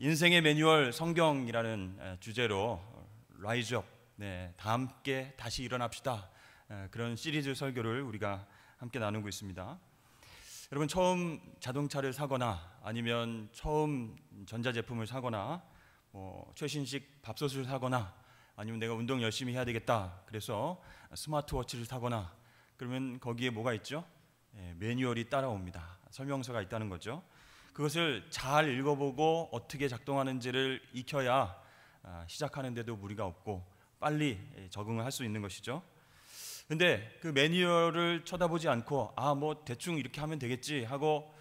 인생의 매뉴얼 성경이라는 주제로 라이즈 업, 다 함께 다시 일어납시다, 그런 시리즈 설교를 우리가 함께 나누고 있습니다. 여러분, 처음 자동차를 사거나 아니면 처음 전자제품을 사거나 최신식 밥솥을 사거나 아니면 내가 운동 열심히 해야 되겠다 그래서 스마트워치를 사거나 그러면 거기에 뭐가 있죠? 매뉴얼이 따라옵니다. 설명서가 있다는 거죠. 그것을 잘 읽어보고 어떻게 작동하는지를 익혀야 시작하는데도 무리가 없고 빨리 적응을 할 수 있는 것이죠. 근데 그 매뉴얼을 쳐다보지 않고 뭐 대충 이렇게 하면 되겠지 하고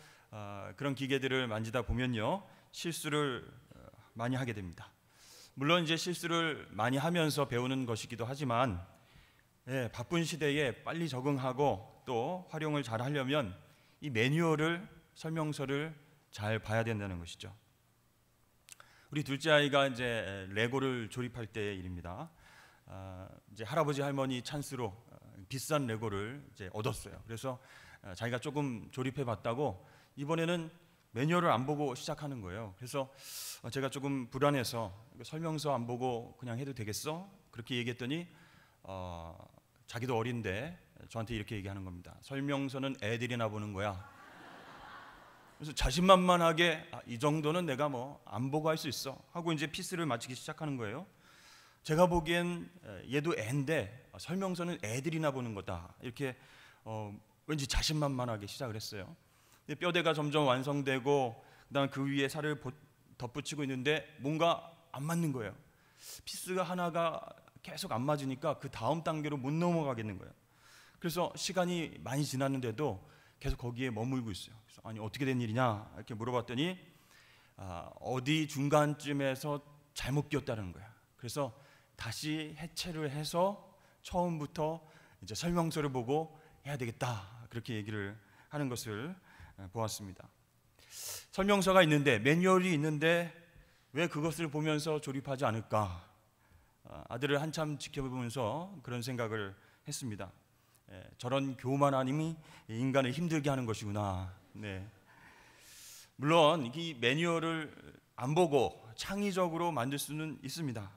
그런 기계들을 만지다 보면요, 실수를 많이 하게 됩니다. 물론 이제 실수를 많이 하면서 배우는 것이기도 하지만 바쁜 시대에 빨리 적응하고 또 활용을 잘 하려면 이 매뉴얼을, 설명서를 잘 봐야 된다는 것이죠. 우리 둘째 아이가 이제 레고를 조립할 때의 일입니다. 이제 할아버지 할머니 찬스로 비싼 레고를 이제 얻었어요. 그래서 자기가 조금 조립해 봤다고 이번에는 매뉴얼을 안 보고 시작하는 거예요. 그래서 제가 조금 불안해서 설명서 안 보고 그냥 해도 되겠어? 그렇게 얘기했더니 자기도 어린데 저한테 이렇게 얘기하는 겁니다. 설명서는 애들이나 보는 거야. 그래서 자신만만하게 이 정도는 내가 안 보고 할 수 있어 하고 이제 피스를 맞추기 시작하는 거예요. 제가 보기엔 얘도 애인데 설명서는 애들이나 보는 거다, 이렇게 왠지 자신만만하게 시작을 했어요. 뼈대가 점점 완성되고 그다음 그 위에 살을 덧붙이고 있는데 뭔가 안 맞는 거예요. 피스가 하나가 계속 안 맞으니까 그 다음 단계로 못 넘어가겠는 거예요. 그래서 시간이 많이 지났는데도 계속 거기에 머물고 있어요. 그래서 아니 어떻게 된 일이냐 이렇게 물어봤더니 어디 중간쯤에서 잘못 끼웠다는 거야. 그래서 다시 해체를 해서 처음부터 이제 설명서를 보고 해야 되겠다, 그렇게 얘기를 하는 것을 보았습니다. 설명서가 있는데, 매뉴얼이 있는데 왜 그것을 보면서 조립하지 않을까? 아들을 한참 지켜보면서 그런 생각을 했습니다. 저런 교만함이 인간을 힘들게 하는 것이구나. 물론 이 매뉴얼을 안 보고 창의적으로 만들 수는 있습니다.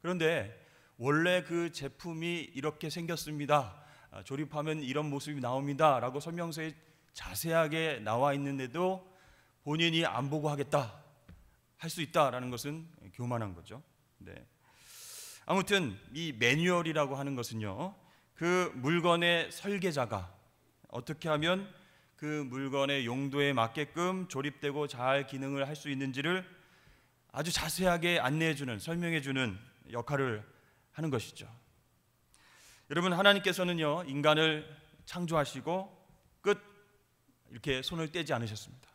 그런데 원래 그 제품이 이렇게 생겼습니다, 조립하면 이런 모습이 나옵니다 라고 설명서에 자세하게 나와 있는데도 본인이 안 보고 하겠다, 할 수 있다라는 것은 교만한 거죠. 아무튼 이 매뉴얼이라고 하는 것은요, 그 물건의 설계자가 어떻게 하면 그 물건의 용도에 맞게끔 조립되고 잘 기능을 할 수 있는지를 아주 자세하게 안내해주는, 설명해주는 역할을 하는 것이죠. 여러분, 하나님께서는요, 인간을 창조하시고 끝 이렇게 손을 떼지 않으셨습니다.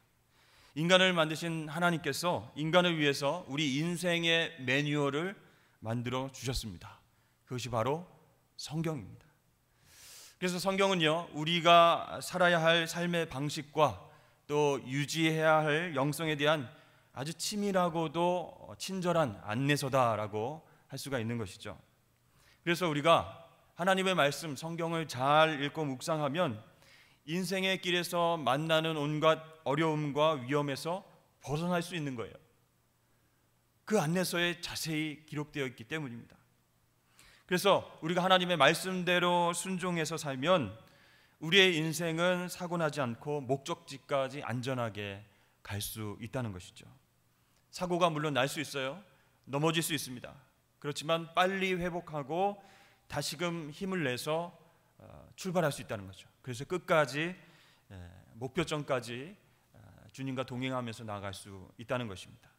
인간을 만드신 하나님께서 인간을 위해서 우리 인생의 매뉴얼을 만들어 주셨습니다. 그것이 바로 성경입니다. 그래서 성경은요, 우리가 살아야 할 삶의 방식과 또 유지해야 할 영성에 대한 아주 치밀하고도 친절한 안내서다라고 할 수가 있는 것이죠. 그래서 우리가 하나님의 말씀, 성경을 잘 읽고 묵상하면 인생의 길에서 만나는 온갖 어려움과 위험에서 벗어날 수 있는 거예요. 그 안내서에 자세히 기록되어 있기 때문입니다. 그래서 우리가 하나님의 말씀대로 순종해서 살면 우리의 인생은 사고나지 않고 목적지까지 안전하게 갈 수 있다는 것이죠. 사고가 물론 날 수 있어요. 넘어질 수 있습니다. 그렇지만 빨리 회복하고 다시금 힘을 내서 출발할 수 있다는 거죠. 그래서 끝까지 목표점까지 주님과 동행하면서 나아갈 수 있다는 것입니다.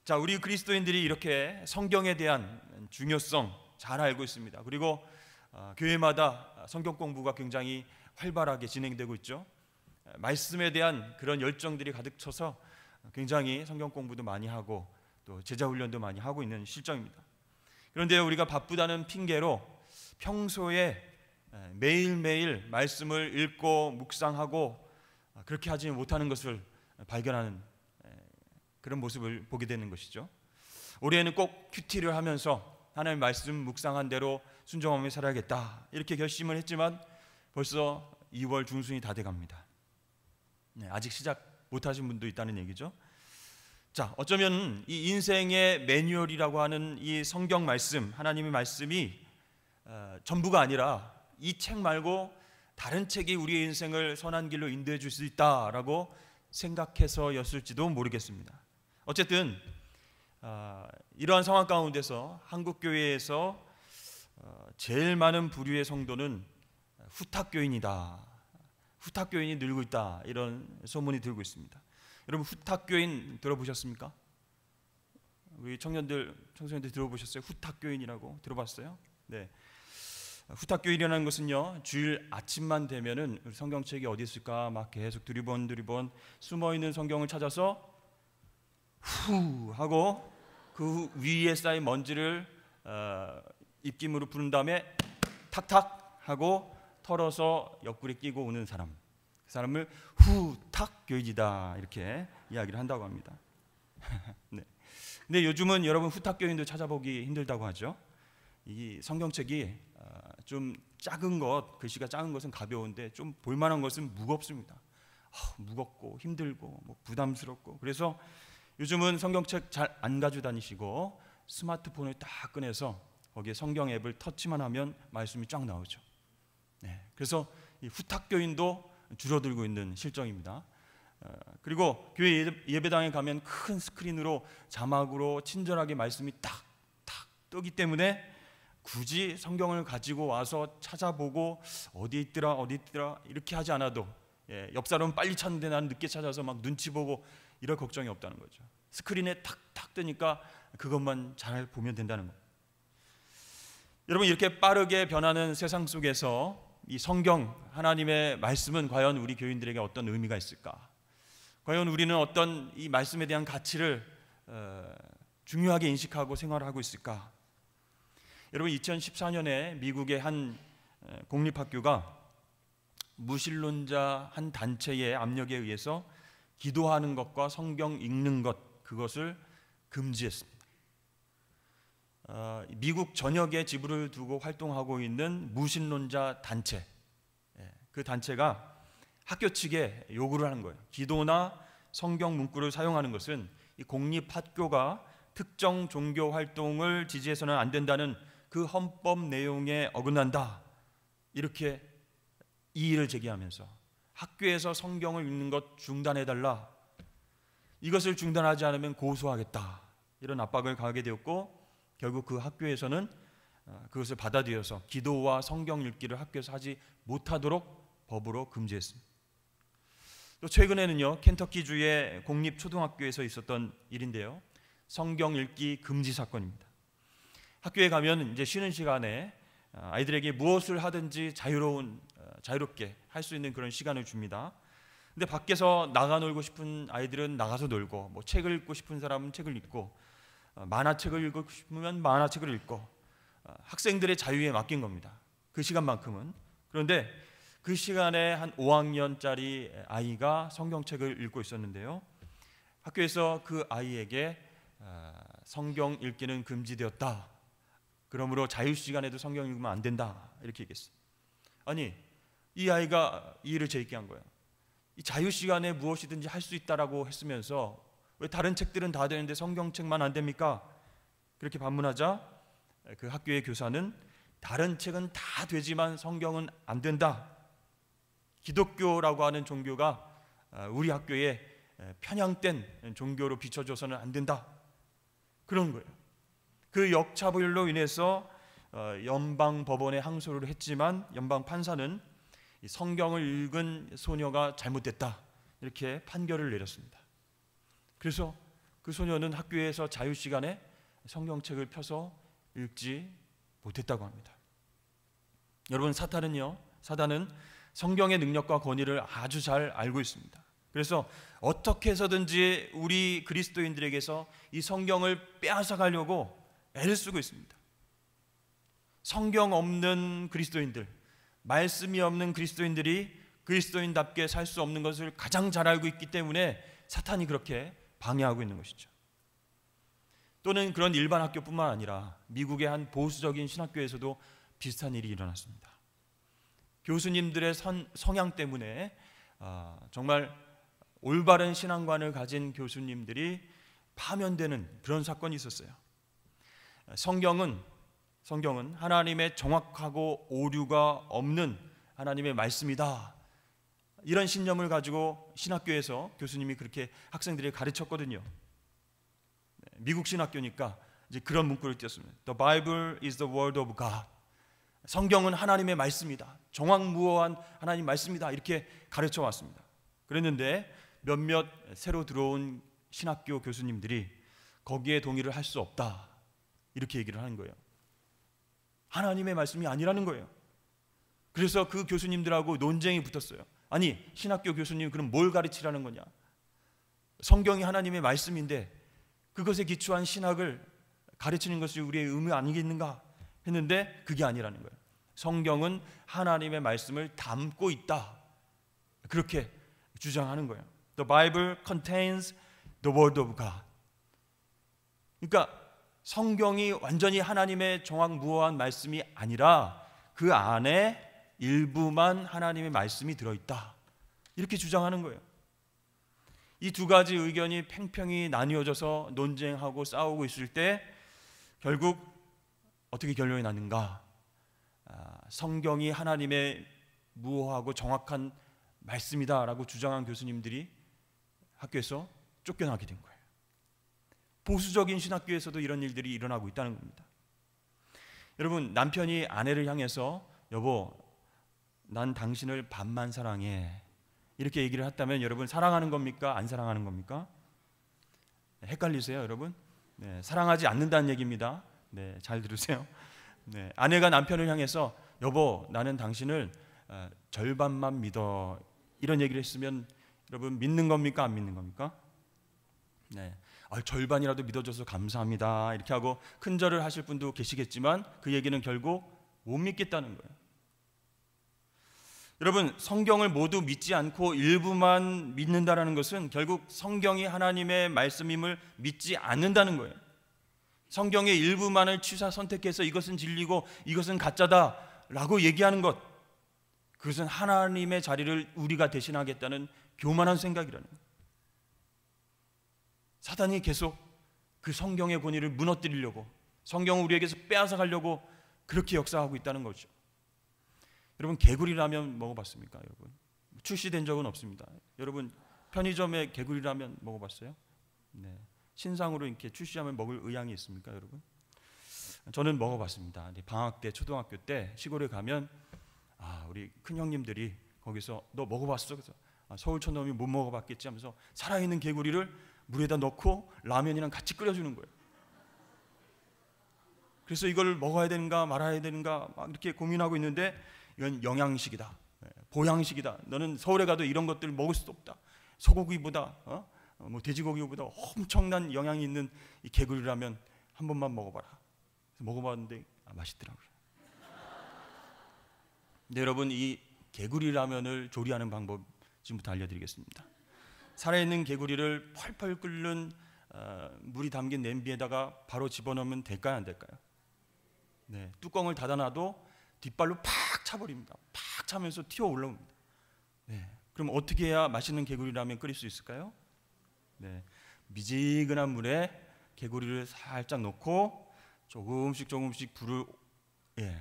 자, 우리 그리스도인들이 이렇게 성경에 대한 중요성 잘 알고 있습니다. 그리고 교회마다 성경 공부가 굉장히 활발하게 진행되고 있죠. 말씀에 대한 그런 열정들이 가득 차서 굉장히 성경 공부도 많이 하고 또 제자 훈련도 많이 하고 있는 실정입니다. 그런데 우리가 바쁘다는 핑계로 평소에 매일매일 말씀을 읽고 묵상하고 그렇게 하지 못하는 것을 발견하는 그런 모습을 보게 되는 것이죠. 올해는 꼭 큐티를 하면서 하나님의 말씀 묵상한 대로 순종하며 살아야겠다, 이렇게 결심을 했지만 벌써 2월 중순이 다 돼갑니다. 아직 시작 못하신 분도 있다는 얘기죠. 자, 어쩌면 이 인생의 매뉴얼이라고 하는 이 성경 말씀, 하나님의 말씀이 전부가 아니라 이 책 말고 다른 책이 우리의 인생을 선한 길로 인도해 줄 수 있다라고 생각해서였을지도 모르겠습니다. 어쨌든 이러한 상황 가운데서 한국교회에서 제일 많은 부류의 성도는 후탁교인이다, 후탁교인이 늘고 있다, 이런 소문이 들고 있습니다. 여러분, 후탁교인 들어보셨습니까? 우리 청년들 들어보셨어요? 후탁교인이라고 들어봤어요? 네. 후탁교인이라는 것은요, 주일 아침만 되면은 성경책이 어디 있을까 막 계속 두리번 숨어있는 성경을 찾아서 후 하고 그 위에 쌓인 먼지를 입김으로 부른 다음에 탁탁 하고 털어서 옆구리에 끼고 오는 사람, 그 사람을 후탁교인이다 이렇게 이야기를 한다고 합니다. 네. 근데 요즘은 여러분 후탁교인도 찾아보기 힘들다고 하죠. 이 성경책이 좀 작은 것, 글씨가 작은 것은 가벼운데 좀 볼만한 것은 무겁습니다. 무겁고 힘들고 뭐 부담스럽고, 그래서 요즘은 성경책 잘 안 가지고 다니시고 스마트폰을 딱 꺼내서 거기에 성경 앱을 터치만 하면 말씀이 쫙 나오죠. 네, 그래서 이 후탁교인도 줄어들고 있는 실정입니다. 그리고 교회 예배당에 가면 큰 스크린으로 자막으로 친절하게 말씀이 딱 뜨기 때문에 굳이 성경을 가지고 와서 찾아보고 어디 있더라 이렇게 하지 않아도, 옆 사람은 빨리 찾는데 나는 늦게 찾아서 막 눈치 보고 이럴 걱정이 없다는 거죠. 스크린에 탁탁 뜨니까 그것만 잘 보면 된다는 거예요. 여러분, 이렇게 빠르게 변하는 세상 속에서 이 성경, 하나님의 말씀은 과연 우리 교인들에게 어떤 의미가 있을까? 과연 우리는 어떤 이 말씀에 대한 가치를 중요하게 인식하고 생활하고 있을까? 여러분, 2014년에 미국의 한 공립학교가 무신론자 한 단체의 압력에 의해서 기도하는 것과 성경 읽는 것, 그것을 금지했습니다. 미국 전역에 지부를 두고 활동하고 있는 무신론자 단체, 그 단체가 학교 측에 요구를 하는 거예요. 기도나 성경 문구를 사용하는 것은 이 공립학교가 특정 종교 활동을 지지해서는 안 된다는 그 헌법 내용에 어긋난다, 이렇게 이의를 제기하면서 학교에서 성경을 읽는 것 중단해달라, 이것을 중단하지 않으면 고소하겠다, 이런 압박을 가하게 되었고, 결국 그 학교에서는 그것을 받아들여서 기도와 성경 읽기를 학교에서 하지 못하도록 법으로 금지했습니다. 또 최근에는요, 켄터키주의 공립초등학교에서 있었던 일인데요, 성경 읽기 금지 사건입니다. 학교에 가면 이제 쉬는 시간에 아이들에게 무엇을 하든지 자유롭게 할 수 있는 그런 시간을 줍니다. 근데 밖에서 나가 놀고 싶은 아이들은 나가서 놀고, 뭐 책을 읽고 싶은 사람은 책을 읽고, 만화책을 읽고 싶으면 만화책을 읽고, 학생들의 자유에 맡긴 겁니다, 그 시간만큼은. 그런데 그 시간에 한 5학년짜리 아이가 성경책을 읽고 있었는데요, 학교에서 그 아이에게 성경 읽기는 금지되었다, 그러므로 자유시간에도 성경 읽으면 안 된다, 이렇게 얘기했어요. 아니, 이 아이가 이의를 제기한 거예요. 이 자유시간에 무엇이든지 할 수 있다라고 했으면서 왜 다른 책들은 다 되는데 성경책만 안 됩니까? 그렇게 반문하자 그 학교의 교사는 다른 책은 다 되지만 성경은 안 된다, 기독교라고 하는 종교가 우리 학교에 편향된 종교로 비춰줘서는 안 된다, 그런 거예요. 그 역차별로 인해서 연방 법원에 항소를 했지만 연방 판사는 성경을 읽은 소녀가 잘못됐다, 이렇게 판결을 내렸습니다. 그래서 그 소녀는 학교에서 자유시간에 성경책을 펴서 읽지 못했다고 합니다. 여러분, 사단은 성경의 능력과 권위를 아주 잘 알고 있습니다. 그래서 어떻게 해서든지 우리 그리스도인들에게서 이 성경을 빼앗아가려고 애를 쓰고 있습니다. 성경 없는 그리스도인들, 말씀이 없는 그리스도인들이 그리스도인답게 살 수 없는 것을 가장 잘 알고 있기 때문에 사탄이 그렇게 방해하고 있는 것이죠. 또는 그런 일반 학교뿐만 아니라 미국의 한 보수적인 신학교에서도 비슷한 일이 일어났습니다. 교수님들의 성향 때문에 정말 올바른 신앙관을 가진 교수님들이 파면되는 그런 사건이 있었어요. 성경은 하나님의 정확하고 오류가 없는 하나님의 말씀이다. 이런 신념을 가지고 신학교에서 교수님이 그렇게 학생들에게 가르쳤거든요. 미국 신학교니까 이제 그런 문구를 띄웠습니다. The Bible is the word of God. 성경은 하나님의 말씀이다. 정확무어한 하나님 말씀이다. 이렇게 가르쳐 왔습니다. 그랬는데 몇몇 새로 들어온 신학교 교수님들이 거기에 동의를 할 수 없다. 이렇게 얘기를 하는 거예요. 하나님의 말씀이 아니라는 거예요. 그래서 그 교수님들하고 논쟁이 붙었어요. 아니, 신학교 교수님 그럼 뭘 가르치라는 거냐? 성경이 하나님의 말씀인데 그것에 기초한 신학을 가르치는 것이 우리의 의무 아니겠는가 했는데 그게 아니라는 거예요. 성경은 하나님의 말씀을 담고 있다. 그렇게 주장하는 거예요. The Bible contains the word of God. 그러니까 성경이 완전히 하나님의 정확무어한 말씀이 아니라 그 안에 일부만 하나님의 말씀이 들어있다. 이렇게 주장하는 거예요. 이 두 가지 의견이 팽팽히 나뉘어져서 논쟁하고 싸우고 있을 때 결국 어떻게 결론이 났는가? 성경이 하나님의 무어하고 정확한 말씀이다라고 주장한 교수님들이 학교에서 쫓겨나게 된 거예요. 보수적인 신학교에서도 이런 일들이 일어나고 있다는 겁니다. 여러분, 남편이 아내를 향해서 여보, 난 당신을 반만 사랑해 이렇게 얘기를 했다면 여러분 사랑하는 겁니까? 안 사랑하는 겁니까? 헷갈리세요 여러분? 네, 사랑하지 않는다는 얘기입니다. 네, 잘 들으세요. 네, 아내가 남편을 향해서 여보, 나는 당신을 절반만 믿어 이런 얘기를 했으면 여러분 믿는 겁니까? 안 믿는 겁니까? 네, 절반이라도 믿어줘서 감사합니다 이렇게 하고 큰절을 하실 분도 계시겠지만 그 얘기는 결국 못 믿겠다는 거예요. 여러분, 성경을 모두 믿지 않고 일부만 믿는다라는 것은 결국 성경이 하나님의 말씀임을 믿지 않는다는 거예요. 성경의 일부만을 취사 선택해서 이것은 진리고 이것은 가짜다라고 얘기하는 것, 그것은 하나님의 자리를 우리가 대신하겠다는 교만한 생각이라는 거예요. 사단이 계속 그 성경의 권위를 무너뜨리려고, 성경을 우리에게서 빼앗아가려고 그렇게 역사하고 있다는 거죠. 여러분, 개구리라면 먹어봤습니까? 여러분, 출시된 적은 없습니다. 여러분, 편의점에 개구리라면 먹어봤어요? 네, 신상으로 이렇게 출시하면 먹을 의향이 있습니까, 여러분? 저는 먹어봤습니다. 방학 때, 초등학교 때 시골에 가면 우리 큰 형님들이 거기서 너 먹어봤어? 그래서 서울촌 놈이 못 먹어봤겠지 하면서 살아있는 개구리를 물에다 넣고 라면이랑 같이 끓여주는 거예요. 그래서 이걸 먹어야 되는가 말아야 되는가 막 이렇게 고민하고 있는데 이건 영양식이다, 보양식이다. 너는 서울에 가도 이런 것들을 먹을 수 없다. 소고기보다 돼지고기보다 엄청난 영양이 있는 이 개구리라면 한 번만 먹어봐라. 먹어봤는데 맛있더라고요. 근데 여러분, 이 개구리라면을 조리하는 방법 지금부터 알려드리겠습니다. 살아있는 개구리를 펄펄 끓는 물이 담긴 냄비에다가 바로 집어넣으면 될까요, 안 될까요? 네, 뚜껑을 닫아놔도 뒷발로 팍 차버립니다. 팍 차면서 튀어 올라옵니다. 네, 그럼 어떻게 해야 맛있는 개구리라면 끓일 수 있을까요? 네, 미지근한 물에 개구리를 살짝 넣고 조금씩 불을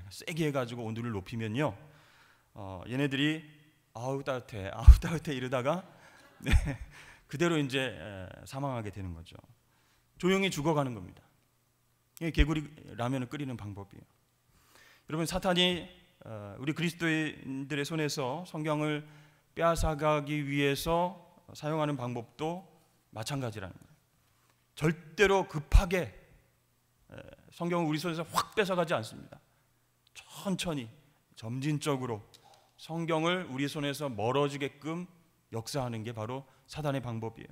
세게 해가지고 온도를 높이면요, 얘네들이 아우 따뜻해 이러다가 네, 그대로 이제 사망하게 되는 거죠. 조용히 죽어가는 겁니다. 이게 개구리 라면을 끓이는 방법이에요. 여러분, 사탄이 우리 그리스도인들의 손에서 성경을 빼앗아가기 위해서 사용하는 방법도 마찬가지라는 거예요. 절대로 급하게 성경을 우리 손에서 확 뺏어가지 않습니다. 천천히 점진적으로 성경을 우리 손에서 멀어지게끔 역사하는 게 바로 사단의 방법이에요.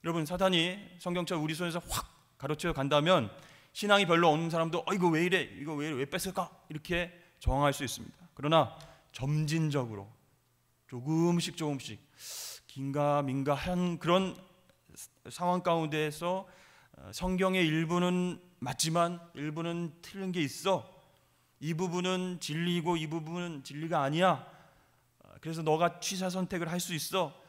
여러분, 사단이 성경처럼 우리 손에서 확 가로채어 간다면 신앙이 별로 없는 사람도 이거 왜 이래? 이거 왜 뺏을까? 이렇게 저항할 수 있습니다. 그러나 점진적으로 조금씩 긴가민가한 그런 상황 가운데에서 성경의 일부는 맞지만 일부는 틀린 게 있어. 이 부분은 진리이고 이 부분은 진리가 아니야. 그래서 너가 취사 선택을 할 수 있어.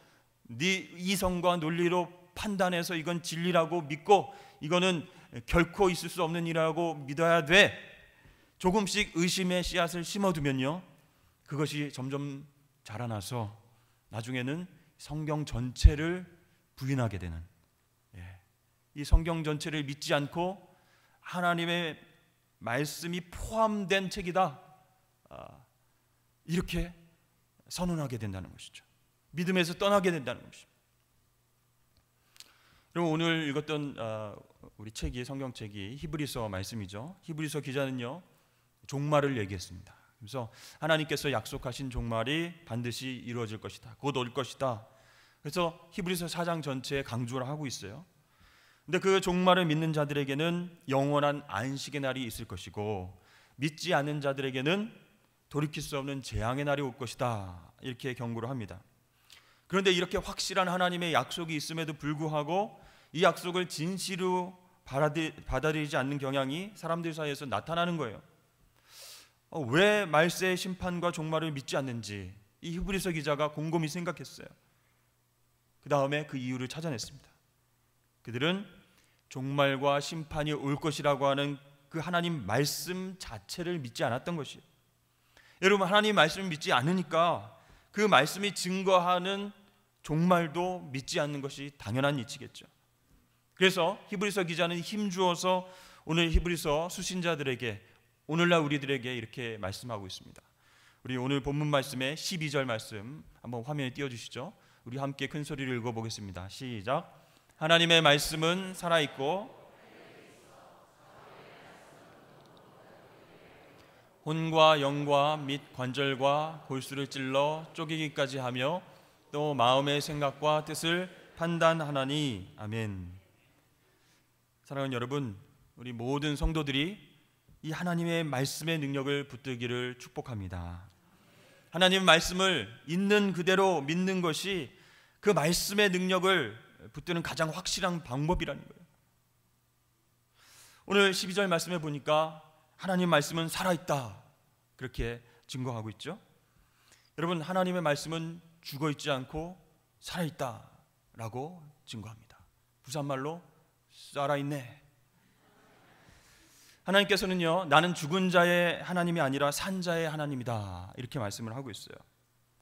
네 이성과 논리로 판단해서 이건 진리라고 믿고 이거는 결코 있을 수 없는 일이라고 믿어야 돼. 조금씩 의심의 씨앗을 심어두면요, 그것이 점점 자라나서 나중에는 성경 전체를 부인하게 되는, 이 성경 전체를 믿지 않고 하나님의 말씀이 포함된 책이다, 이렇게 선언하게 된다는 것이죠. 믿음에서 떠나게 된다는 것입니다. 그럼 오늘 읽었던 우리 책이, 성경책이 히브리서 말씀이죠. 히브리서 기자는요, 종말을 얘기했습니다. 그래서 하나님께서 약속하신 종말이 반드시 이루어질 것이다, 곧 올 것이다. 그래서 히브리서 4장 전체에 강조를 하고 있어요. 근데 그 종말을 믿는 자들에게는 영원한 안식의 날이 있을 것이고, 믿지 않는 자들에게는 돌이킬 수 없는 재앙의 날이 올 것이다, 이렇게 경고를 합니다. 그런데 이렇게 확실한 하나님의 약속이 있음에도 불구하고 이 약속을 진실로 받아들이지 않는 경향이 사람들 사이에서 나타나는 거예요. 왜 말세의 심판과 종말을 믿지 않는지 이 히브리서 기자가 곰곰이 생각했어요. 그 다음에 그 이유를 찾아냈습니다. 그들은 종말과 심판이 올 것이라고 하는 그 하나님 말씀 자체를 믿지 않았던 것이에요. 여러분, 하나님 말씀을 믿지 않으니까 그 말씀이 증거하는 종말도 믿지 않는 것이 당연한 이치겠죠. 그래서 히브리서 기자는 힘주어서 오늘 히브리서 수신자들에게, 오늘날 우리들에게 이렇게 말씀하고 있습니다. 우리 오늘 본문 말씀의 12절 말씀 한번 화면에 띄워주시죠. 우리 함께 큰 소리를 읽어보겠습니다. 시작. 하나님의 말씀은 살아있고 혼과 영과 및 관절과 골수를 찔러 쪼개기까지 하며 또 마음의 생각과 뜻을 판단하나니. 아멘. 사랑하는 여러분, 우리 모든 성도들이 이 하나님의 말씀의 능력을 붙들기를 축복합니다. 하나님의 말씀을 있는 그대로 믿는 것이 그 말씀의 능력을 붙드는 가장 확실한 방법이라는 거예요. 오늘 12절 말씀에 보니까 하나님 말씀은 살아있다, 그렇게 증거하고 있죠. 여러분, 하나님의 말씀은 죽어있지 않고 살아있다라고 증거합니다. 부산말로 살아있네. 하나님께서는요, 나는 죽은 자의 하나님이 아니라 산 자의 하나님이다, 이렇게 말씀을 하고 있어요.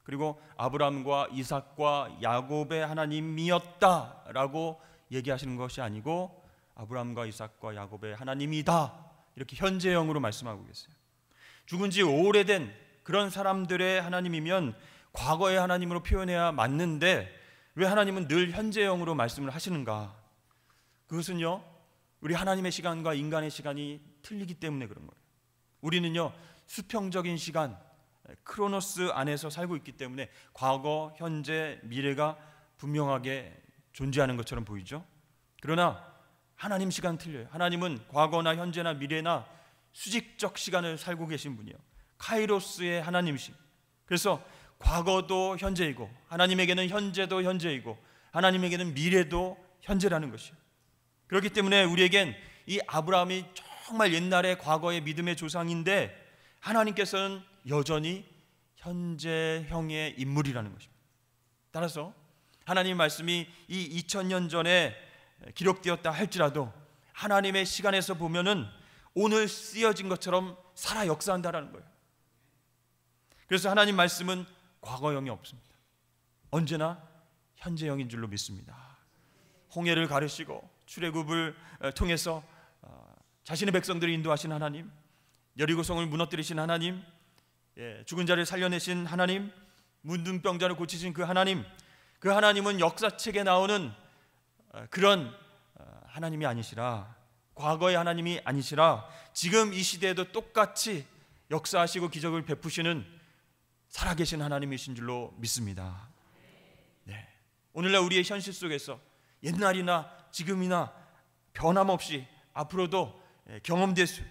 그리고 아브라함과 이삭과 야곱의 하나님이었다라고 얘기하시는 것이 아니고 아브라함과 이삭과 야곱의 하나님이다, 이렇게 현재형으로 말씀하고 계세요. 죽은 지 오래된 그런 사람들의 하나님이면 과거의 하나님으로 표현해야 맞는데 왜 하나님은 늘 현재형으로 말씀을 하시는가? 그것은요, 우리 하나님의 시간과 인간의 시간이 틀리기 때문에 그런 거예요. 우리는요, 수평적인 시간, 크로노스 안에서 살고 있기 때문에 과거, 현재, 미래가 분명하게 존재하는 것처럼 보이죠. 그러나 하나님 시간은 틀려요. 하나님은 과거나 현재나 미래나 수직적 시간을 살고 계신 분이에요. 카이로스의 하나님이신. 그래서 과거도 현재이고 하나님에게는 현재도 현재이고 하나님에게는 미래도 현재라는 것이에요. 그렇기 때문에 우리에겐 이 아브라함이 정말 옛날의 과거의 믿음의 조상인데 하나님께서는 여전히 현재형의 인물이라는 것입니다. 따라서 하나님의 말씀이 이 2000년 전에 기록되었다 할지라도 하나님의 시간에서 보면은 오늘 쓰여진 것처럼 살아 역사한다라는 거예요. 그래서 하나님 말씀은 과거형이 없습니다. 언제나 현재형인 줄로 믿습니다. 홍해를 가르시고 출애굽을 통해서 자신의 백성들을 인도하신 하나님, 여리고성을 무너뜨리신 하나님, 죽은 자를 살려내신 하나님, 문둥병자를 고치신 그 하나님, 그 하나님은 역사책에 나오는 그런 하나님이 아니시라, 과거의 하나님이 아니시라 지금 이 시대에도 똑같이 역사하시고 기적을 베푸시는 살아계신 하나님이신 줄로 믿습니다. 네. 오늘날 우리의 현실 속에서 옛날이나 지금이나 변함없이 앞으로도 경험될 수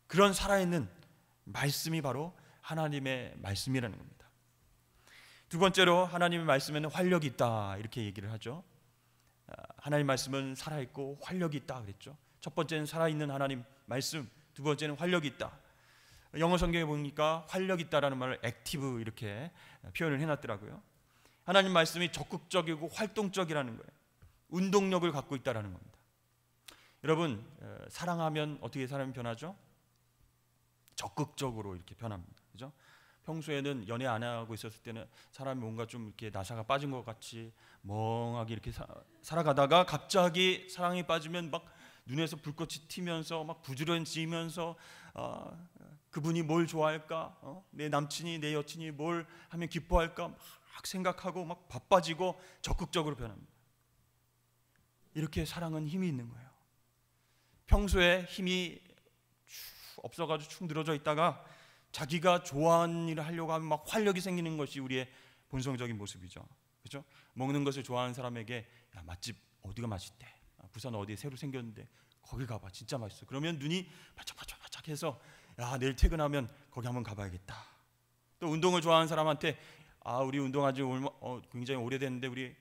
그런 살아있는 말씀이 바로 하나님의 말씀이라는 겁니다. 두 번째로 하나님의 말씀에는 활력이 있다, 이렇게 얘기를 하죠. 하나님 말씀은 살아있고 활력이 있다 그랬죠. 첫 번째는 살아있는 하나님 말씀, 두 번째는 활력이 있다. 영어 성경에 보니까 활력 있다라는 말을 액티브 이렇게 표현을 해놨더라고요. 하나님 말씀이 적극적이고 활동적이라는 거예요. 운동력을 갖고 있다라는 겁니다. 여러분, 사랑하면 어떻게 사람이 변하죠? 적극적으로 이렇게 변합니다. 그죠? 평소에는 연애 안 하고 있었을 때는 사람이 뭔가 좀 이렇게 나사가 빠진 것 같이 멍하게 이렇게 살아가다가 갑자기 사랑에 빠지면 막 눈에서 불꽃이 튀면서 막 부지런해지면서 그분이 뭘 좋아할까? 내 남친이 내 여친이 뭘 하면 기뻐할까? 막 생각하고 막 바빠지고 적극적으로 변합니다. 이렇게 사랑은 힘이 있는 거예요. 평소에 힘이 없어가지고 축 늘어져 있다가 자기가 좋아하는 일을 하려고 하면 막 활력이 생기는 것이 우리의 본성적인 모습이죠. 그렇죠? 먹는 것을 좋아하는 사람에게 야, 맛집 어디가 맛있대? 부산 어디에 새로 생겼는데 거기 가봐, 진짜 맛있어. 그러면 눈이 바짝바짝 해서 야, 내일 퇴근하면 거기 한번 가봐야겠다. 또 운동을 좋아하는 사람한테 우리 운동한 지 굉장히 오래됐는데 우리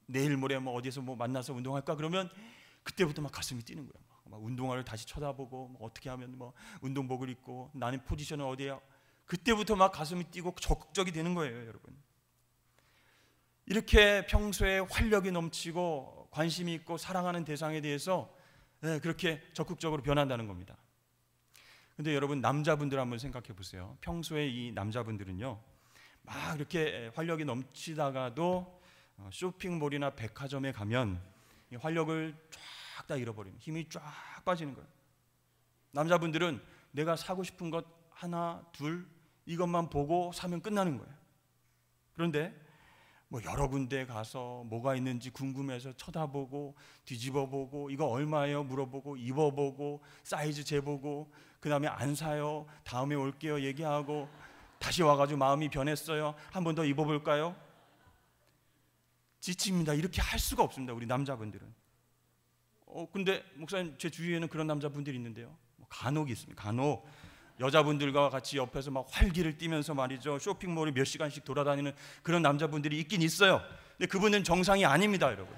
내일 모레 뭐 어디에서 뭐 만나서 운동할까? 그러면 그때부터 막 가슴이 뛰는 거야. 막 운동화를 다시 쳐다보고 뭐 어떻게 하면 뭐 운동복을 입고 나는 포지션은 어디야? 그때부터 막 가슴이 뛰고 적극적이 되는 거예요, 여러분. 이렇게 평소에 활력이 넘치고 관심이 있고 사랑하는 대상에 대해서 그렇게 적극적으로 변한다는 겁니다. 근데 여러분, 남자분들 한번 생각해 보세요. 평소에 이 남자분들은요, 막 이렇게 활력이 넘치다가도 쇼핑몰이나 백화점에 가면 이 활력을 쫙 다 잃어버리는, 힘이 쫙 빠지는 거예요. 남자분들은 내가 사고 싶은 것 하나, 둘 이것만 보고 사면 끝나는 거예요. 그런데 뭐 여러 군데 가서 뭐가 있는지 궁금해서 쳐다보고 뒤집어보고 이거 얼마예요 물어보고 입어보고 사이즈 재보고 그 다음에 안 사요, 다음에 올게요 얘기하고 다시 와가지고 마음이 변했어요, 한 번 더 입어볼까요? 지칩니다. 이렇게 할 수가 없습니다, 우리 남자분들은. 근데 목사님, 제 주위에는 그런 남자분들이 있는데요, 간혹 있습니다. 간혹 여자분들과 같이 옆에서 막 활기를 띠면서 말이죠, 쇼핑몰을 몇 시간씩 돌아다니는 그런 남자분들이 있긴 있어요. 근데 그분은 정상이 아닙니다, 여러분.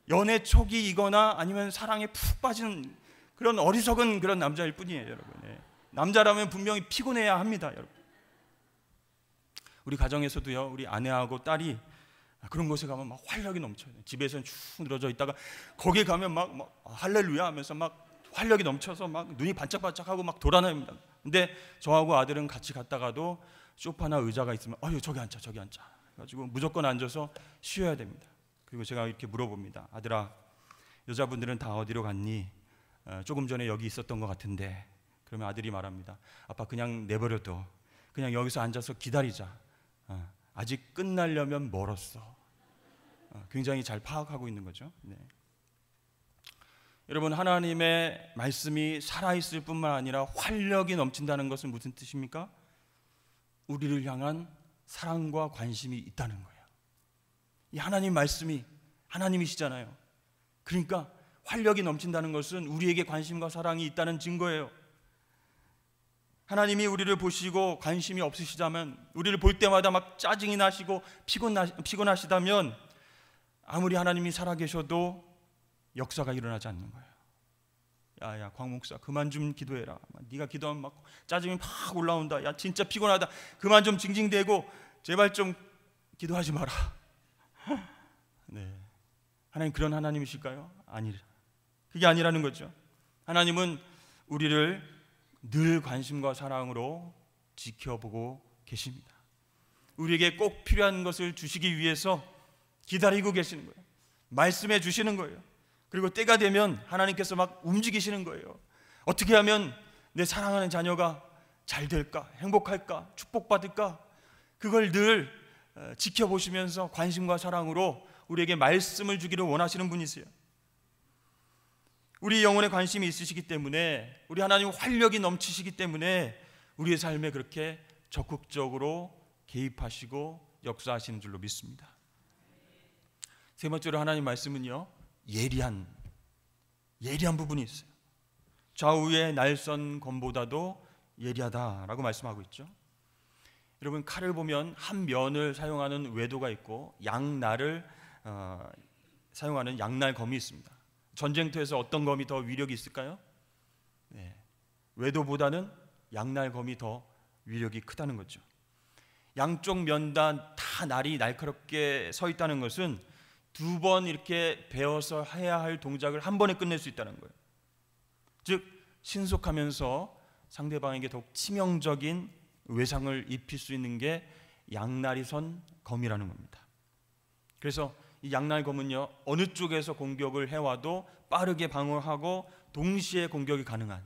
연애 초기이거나 아니면 사랑에 푹 빠지는 그런 어리석은 그런 남자일 뿐이에요, 여러분. 남자라면 분명히 피곤해야 합니다, 여러분. 우리 가정에서도요, 우리 아내하고 딸이 그런 곳에 가면 막 활력이 넘쳐요. 집에서는 쭉 늘어져 있다가 거기에 가면 막 할렐루야 하면서 막 활력이 넘쳐서 막 눈이 반짝반짝하고 막 돌아다닙니다. 근데 저하고 아들은 같이 갔다가도 소파나 의자가 있으면 저기 앉자 그래가지고 무조건 앉아서 쉬어야 됩니다. 그리고 제가 이렇게 물어봅니다. 아들아, 여자분들은 다 어디로 갔니? 조금 전에 여기 있었던 것 같은데. 그러면 아들이 말합니다. 아빠, 그냥 내버려둬. 그냥 여기서 앉아서 기다리자. 아직 끝나려면 멀었어. 굉장히 잘 파악하고 있는 거죠. 네. 여러분, 하나님의 말씀이 살아있을 뿐만 아니라 활력이 넘친다는 것은 무슨 뜻입니까? 우리를 향한 사랑과 관심이 있다는 거예요. 이 하나님 말씀이 하나님이시잖아요. 그러니까 활력이 넘친다는 것은 우리에게 관심과 사랑이 있다는 증거예요. 하나님이 우리를 보시고 관심이 없으시다면, 우리를 볼 때마다 막 짜증이 나시고 피곤하시다면 아무리 하나님이 살아계셔도 역사가 일어나지 않는 거예요. 야 광 목사, 그만 좀 기도해라. 네가 기도하면 막 짜증이 팍 올라온다. 야 진짜 피곤하다. 그만 좀 징징대고 제발 좀 기도하지 마라. 네, 하나님 그런 하나님이실까요? 아니라. 그게 아니라는 거죠. 하나님은 우리를 늘 관심과 사랑으로 지켜보고 계십니다. 우리에게 꼭 필요한 것을 주시기 위해서 기다리고 계시는 거예요. 말씀해 주시는 거예요. 그리고 때가 되면 하나님께서 막 움직이시는 거예요. 어떻게 하면 내 사랑하는 자녀가 잘 될까, 행복할까, 축복받을까, 그걸 늘 지켜보시면서 관심과 사랑으로 우리에게 말씀을 주기를 원하시는 분이세요. 우리 영혼에 관심이 있으시기 때문에, 우리 하나님 활력이 넘치시기 때문에 우리의 삶에 그렇게 적극적으로 개입하시고 역사하시는 줄로 믿습니다. 세 번째로 하나님 말씀은요, 예리한 부분이 있어요. 좌우의 날선 검보다도 예리하다라고 말씀하고 있죠. 여러분, 칼을 보면 한 면을 사용하는 외도가 있고 양날을 사용하는 양날검이 있습니다. 전쟁터에서 어떤 검이 더 위력이 있을까요? 네, 외도보다는 양날검이 더 위력이 크다는 거죠. 양쪽 면단 다 날이 날카롭게 서 있다는 것은 2번 이렇게 베어서 해야 할 동작을 한 번에 끝낼 수 있다는 거예요. 즉 신속하면서 상대방에게 더욱 치명적인 외상을 입힐 수 있는 게 양날이 선 검이라는 겁니다. 그래서 이 양날검은요, 어느 쪽에서 공격을 해와도 빠르게 방어하고 동시에 공격이 가능한,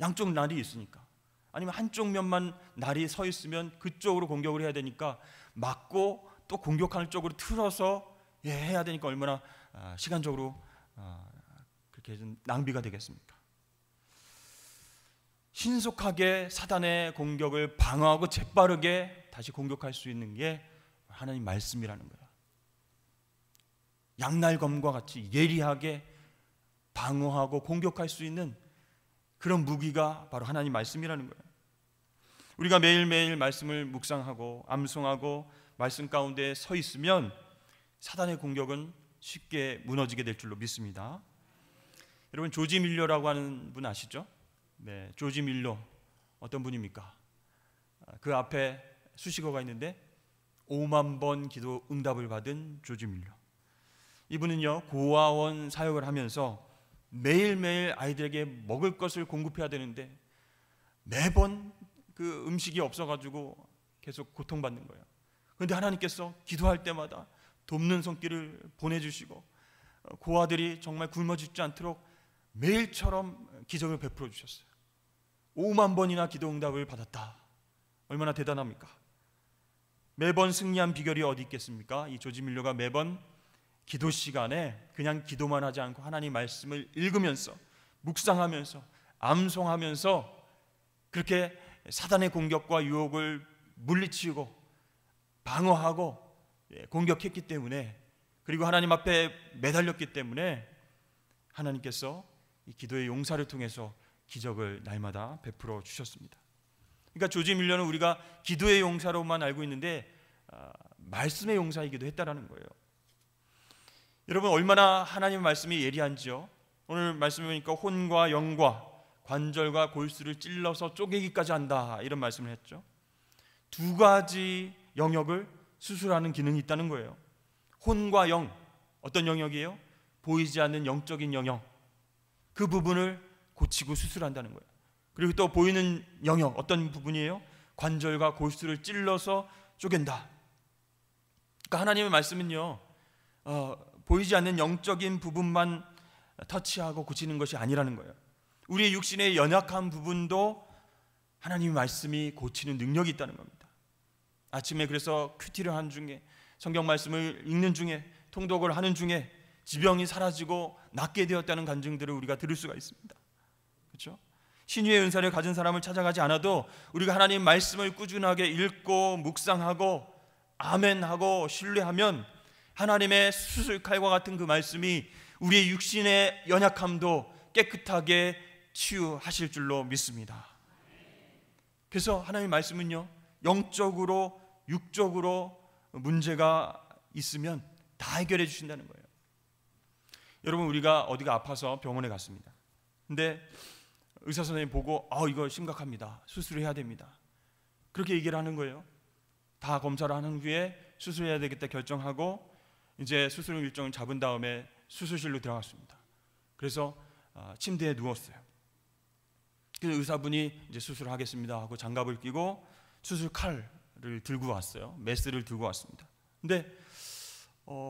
양쪽 날이 있으니까, 아니면 한쪽 면만 날이 서 있으면 그쪽으로 공격을 해야 되니까 막고 또 공격하는 쪽으로 틀어서 해야 되니까 얼마나 시간적으로 그렇게 좀 낭비가 되겠습니까? 신속하게 사단의 공격을 방어하고 재빠르게 다시 공격할 수 있는 게 하나님 말씀이라는 거예요. 양날검과 같이 예리하게 방어하고 공격할 수 있는 그런 무기가 바로 하나님 말씀이라는 거예요. 우리가 매일매일 말씀을 묵상하고 암송하고 말씀 가운데 서 있으면 사단의 공격은 쉽게 무너지게 될 줄로 믿습니다. 여러분, 조지 밀러라고 하는 분 아시죠? 네, 조지 밀러 어떤 분입니까? 그 앞에 수식어가 있는데 5만 번 기도 응답을 받은 조지 밀러. 이분은요, 고아원 사역을 하면서 매일매일 아이들에게 먹을 것을 공급해야 되는데 매번 그 음식이 없어가지고 계속 고통받는 거예요. 그런데 하나님께서 기도할 때마다 돕는 손길을 보내주시고 고아들이 정말 굶어 죽지 않도록 매일처럼 기적을 베풀어 주셨어요. 5만 번이나 기도 응답을 받았다. 얼마나 대단합니까? 매번 승리한 비결이 어디 있겠습니까? 이 조지 밀러가 매번 기도 시간에 그냥 기도만 하지 않고 하나님 말씀을 읽으면서 묵상하면서 암송하면서 그렇게 사단의 공격과 유혹을 물리치고 방어하고 공격했기 때문에, 그리고 하나님 앞에 매달렸기 때문에 하나님께서 이 기도의 용사를 통해서 기적을 날마다 베풀어 주셨습니다. 그러니까 조지 밀러는 우리가 기도의 용사로만 알고 있는데 말씀의 용사이기도 했다라는 거예요. 여러분, 얼마나 하나님의 말씀이 예리한지요. 오늘 말씀을 보니까 혼과 영과 관절과 골수를 찔러서 쪼개기까지 한다, 이런 말씀을 했죠. 2가지 영역을 수술하는 기능이 있다는 거예요. 혼과 영, 어떤 영역이에요? 보이지 않는 영적인 영역, 그 부분을 고치고 수술한다는 거예요. 그리고 또 보이는 영역, 어떤 부분이에요? 관절과 골수를 찔러서 쪼갠다. 그러니까 하나님의 말씀은요, 보이지 않는 영적인 부분만 터치하고 고치는 것이 아니라는 거예요. 우리의 육신의 연약한 부분도 하나님의 말씀이 고치는 능력이 있다는 겁니다. 아침에 그래서 큐티를 하는 중에, 성경 말씀을 읽는 중에, 통독을 하는 중에 지병이 사라지고 낫게 되었다는 간증들을 우리가 들을 수가 있습니다. 그렇죠? 신유의 은사를 가진 사람을 찾아가지 않아도 우리가 하나님 말씀을 꾸준하게 읽고 묵상하고 아멘하고 신뢰하면 하나님의 수술칼과 같은 그 말씀이 우리의 육신의 연약함도 깨끗하게 치유하실 줄로 믿습니다. 그래서 하나님의 말씀은요, 영적으로 육적으로 문제가 있으면 다 해결해 주신다는 거예요. 여러분, 우리가 어디가 아파서 병원에 갔습니다. 근데 의사 선생님 보고 이거 심각합니다, 수술해야 됩니다, 그렇게 얘기를 하는 거예요. 다 검사를 하는 후에 수술해야 되겠다 결정하고 이제 수술 일정을 잡은 다음에 수술실로 들어갔습니다. 그래서 침대에 누웠어요. 그래서 의사분이 이제 수술하겠습니다 하고 장갑을 끼고 수술 칼을 들고 왔어요. 메스를 들고 왔습니다. 근데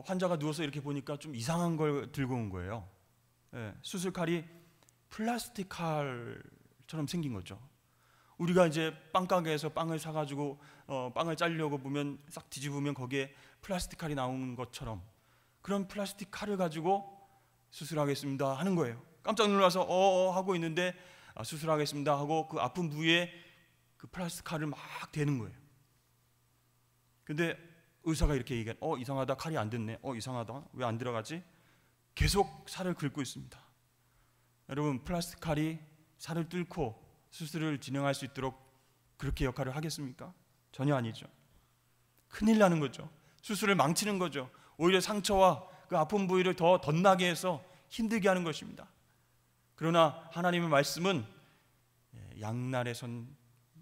환자가 누워서 이렇게 보니까 좀 이상한 걸 들고 온 거예요. 수술 칼이 플라스틱 칼처럼 생긴 거죠. 우리가 이제 빵가게에서 빵을 사가지고 빵을 자르려고 보면 싹 뒤집으면 거기에 플라스틱 칼이 나오는 것처럼 그런 플라스틱 칼을 가지고 수술하겠습니다 하는 거예요. 깜짝 놀라서 하고 있는데 수술하겠습니다 하고 그 아픈 부위에 그 플라스틱 칼을 막 대는 거예요. 근데 의사가 이렇게 얘기해, 이상하다, 칼이 안 됐네, 이상하다, 왜 안 들어가지? 계속 살을 긁고 있습니다. 여러분, 플라스틱 칼이 살을 뚫고 수술을 진행할 수 있도록 그렇게 역할을 하겠습니까? 전혀 아니죠. 큰일 나는 거죠. 수술을 망치는 거죠. 오히려 상처와 그 아픈 부위를 더 덧나게 해서 힘들게 하는 것입니다. 그러나 하나님의 말씀은 양날에 선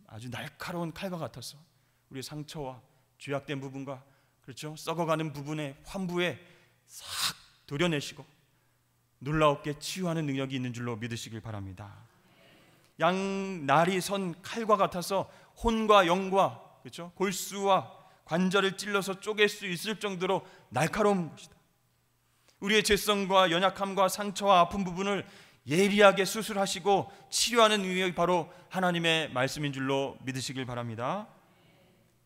아주 날카로운 칼과 같아서 우리의 상처와 죄악된 부분과 그렇죠? 썩어가는 부분의 환부에 싹 도려내시고 놀라웠게 치유하는 능력이 있는 줄로 믿으시길 바랍니다. 양날이 선 칼과 같아서 혼과 영과 그렇죠? 골수와 관절을 찔러서 쪼갤 수 있을 정도로 날카로운 것이다. 우리의 죄성과 연약함과 상처와 아픈 부분을 예리하게 수술하시고 치료하는 능력이 바로 하나님의 말씀인 줄로 믿으시길 바랍니다.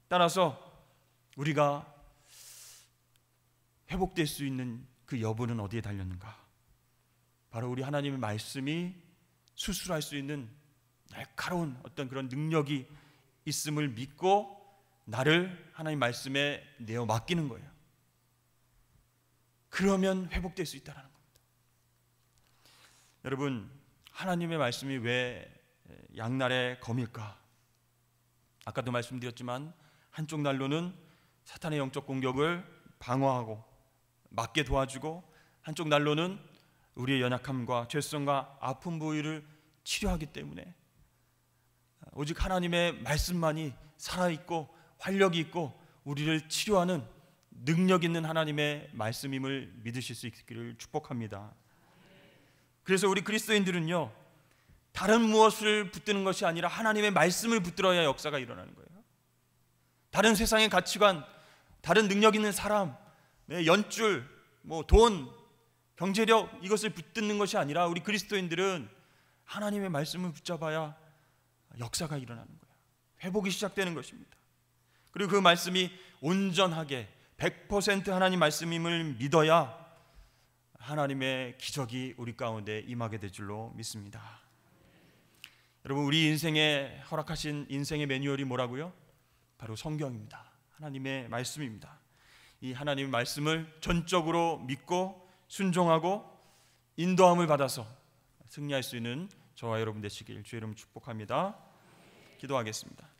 따라서 우리가 회복될 수 있는 그 여부는 어디에 달렸는가? 바로 우리 하나님의 말씀이 수술할 수 있는 날카로운 어떤 그런 능력이 있음을 믿고 나를 하나님 말씀에 내어 맡기는 거예요. 그러면 회복될 수 있다는 겁니다. 여러분, 하나님의 말씀이 왜 양날의 검일까? 아까도 말씀드렸지만 한쪽 날로는 사탄의 영적 공격을 방어하고 막게 도와주고, 한쪽 날로는 우리의 연약함과 죄성과 아픈 부위를 치료하기 때문에 오직 하나님의 말씀만이 살아있고 활력이 있고 우리를 치료하는 능력 있는 하나님의 말씀임을 믿으실 수 있기를 축복합니다. 그래서 우리 그리스도인들은요, 다른 무엇을 붙드는 것이 아니라 하나님의 말씀을 붙들어야 역사가 일어나는 거예요. 다른 세상의 가치관, 다른 능력 있는 사람, 연줄, 돈, 경제력, 이것을 붙드는 것이 아니라 우리 그리스도인들은 하나님의 말씀을 붙잡아야 역사가 일어나는 거예요. 회복이 시작되는 것입니다. 그리고 그 말씀이 온전하게 100% 하나님 말씀임을 믿어야 하나님의 기적이 우리 가운데 임하게 될 줄로 믿습니다. 여러분, 우리 인생에 허락하신 인생의 매뉴얼이 뭐라고요? 바로 성경입니다. 하나님의 말씀입니다. 이 하나님의 말씀을 전적으로 믿고 순종하고 인도함을 받아서 승리할 수 있는 저와 여러분 되시길 주의 이름으로 축복합니다. 기도하겠습니다.